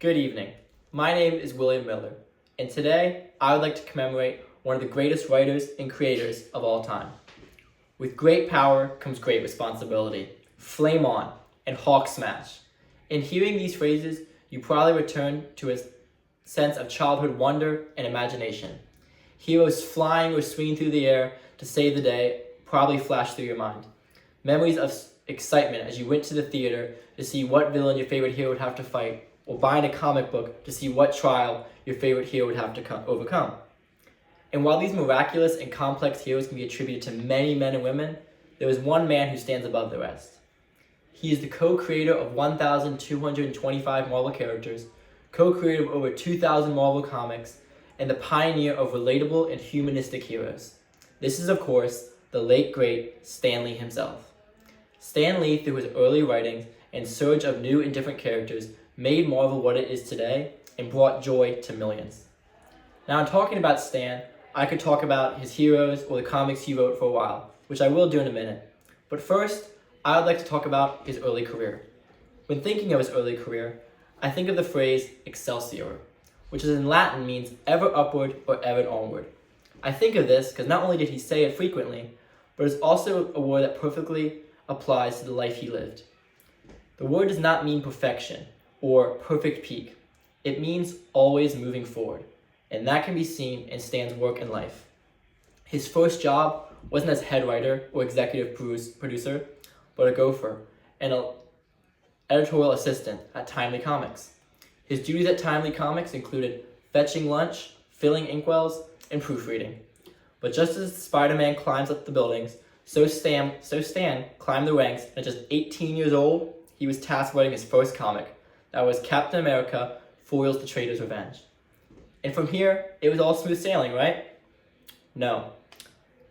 Good evening. My name is William Miller, and today I would like to commemorate one of the greatest writers and creators of all time. With great power comes great responsibility. Flame on and hawk smash. In hearing these phrases, you probably return to a sense of childhood wonder and imagination. Heroes flying or swinging through the air to save the day probably flash through your mind. Memories of excitement as you went to the theater to see what villain your favorite hero would have to fight, or buying a comic book to see what trial your favorite hero would have to overcome. And while these miraculous and complex heroes can be attributed to many men and women, there is one man who stands above the rest. He is the co-creator of 1,225 Marvel characters, co-creator of over 2,000 Marvel comics, and the pioneer of relatable and humanistic heroes. This is, of course, the late great Stan Lee himself. Stan Lee, through his early writings and surge of new and different characters, made Marvel what it is today and brought joy to millions. Now, in talking about Stan, I could talk about his heroes or the comics he wrote for a while, which I will do in a minute. But first, I would like to talk about his early career. When thinking of his early career, I think of the phrase Excelsior, which in Latin means ever upward or ever onward. I think of this because not only did he say it frequently, but it's also a word that perfectly applies to the life he lived. The word does not mean perfection or perfect peak. It means always moving forward, and that can be seen in Stan's work in life. His first job wasn't as head writer or executive producer, but a gopher and an editorial assistant at Timely Comics. His duties at Timely Comics included fetching lunch, filling inkwells, and proofreading. But just as Spider-Man climbs up the buildings, so Stan climbed the ranks, and at just 18 years old, he was tasked writing his first comic. That was Captain America Foils the Traitor's Revenge. And from here, it was all smooth sailing, right? No.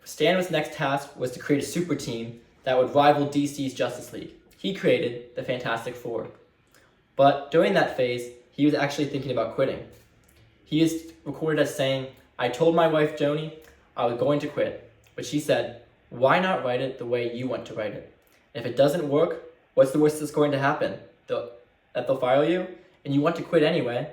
Stan's next task was to create a super team that would rival DC's Justice League. He created the Fantastic Four. But during that phase, he was actually thinking about quitting. He is recorded as saying, "I told my wife Joni I was going to quit, but she said, 'Why not write it the way you want to write it? If it doesn't work, what's the worst that's going to happen? That they'll fire you, and you want to quit anyway.'"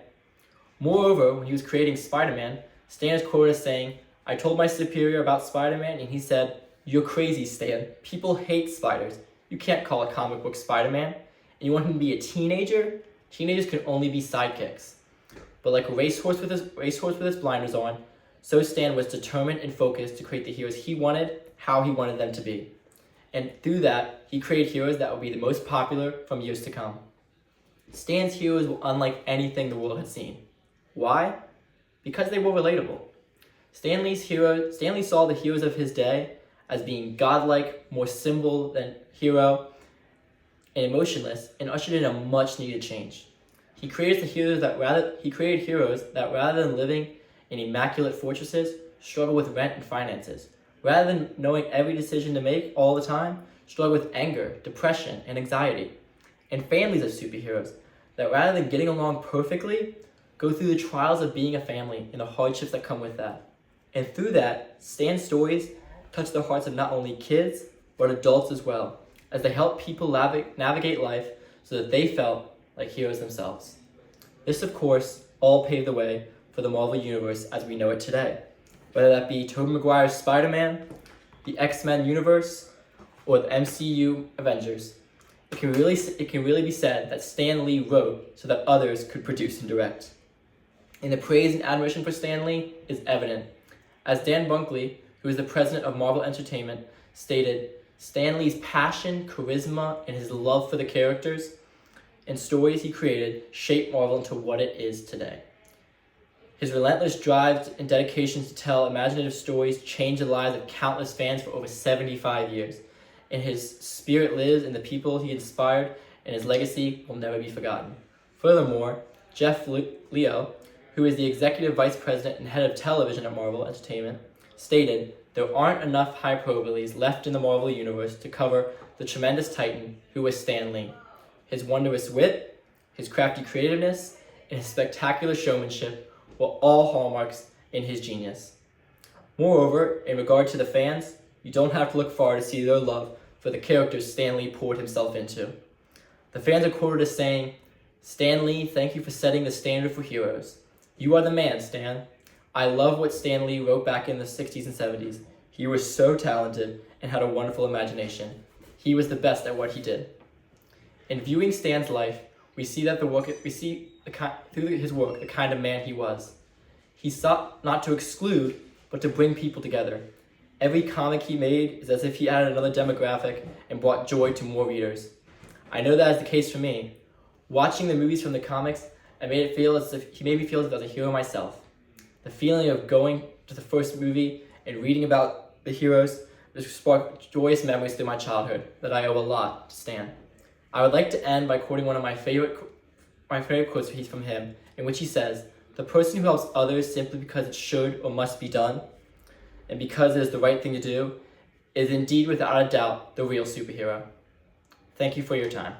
Moreover, when he was creating Spider-Man, Stan is quoted as saying, "I told my superior about Spider-Man, and he said, 'You're crazy, Stan. People hate spiders. You can't call a comic book Spider-Man. And you want him to be a teenager? Teenagers can only be sidekicks.'" But like a racehorse with his blinders on, so Stan was determined and focused to create the heroes he wanted, how he wanted them to be. And through that, he created heroes that would be the most popular from years to come. Stan's heroes were unlike anything the world had seen. Why? Because they were relatable. Stan Lee saw the heroes of his day as being godlike, more simple than hero, and emotionless, and ushered in a much needed change. He created heroes that rather than living in immaculate fortresses, struggle with rent and finances. Rather than knowing every decision to make all the time, struggle with anger, depression, and anxiety. And families of superheroes that rather than getting along perfectly, go through the trials of being a family and the hardships that come with that. And through that, Stan's stories touch the hearts of not only kids, but adults as well, as they help people navigate life so that they felt like heroes themselves. This, of course, all paved the way for the Marvel Universe as we know it today. Whether that be Tobey Maguire's Spider-Man, the X-Men universe, or the MCU Avengers, it can really be said that Stan Lee wrote so that others could produce and direct. And the praise and admiration for Stan Lee is evident. As Dan Bunkley, who is the president of Marvel Entertainment, stated, "Stan Lee's passion, charisma, and his love for the characters and stories he created shaped Marvel into what it is today. His relentless drive and dedication to tell imaginative stories changed the lives of countless fans for over 75 years. And his spirit lives in the people he inspired, and his legacy will never be forgotten." Furthermore, Jeff Leo, who is the executive vice president and head of television at Marvel Entertainment, stated, "There aren't enough hyperboles left in the Marvel Universe to cover the tremendous titan who was Stan Lee. His wondrous wit, his crafty creativeness, and his spectacular showmanship were all hallmarks in his genius." Moreover, in regard to the fans, you don't have to look far to see their love for the characters Stan Lee poured himself into. The fans are quoted as saying, Stan Lee, thank you for setting the standard for heroes. You are the man, Stan. I love what Stan Lee wrote back in the 60s and 70s. He was so talented and had a wonderful imagination. He was the best at what he did. In viewing Stan's life, we see through his work the kind of man he was. He sought not to exclude, but to bring people together. Every comic he made is as if he added another demographic and brought joy to more readers. I know that is the case for me. Watching the movies from the comics, he made me feel as if I was a hero myself. The feeling of going to the first movie and reading about the heroes sparked joyous memories through my childhood that I owe a lot to Stan. I would like to end by quoting one of my favorite quotes from him, in which he says, "The person who helps others simply because it should or must be done, and because it is the right thing to do, is indeed without a doubt the real superhero." Thank you for your time.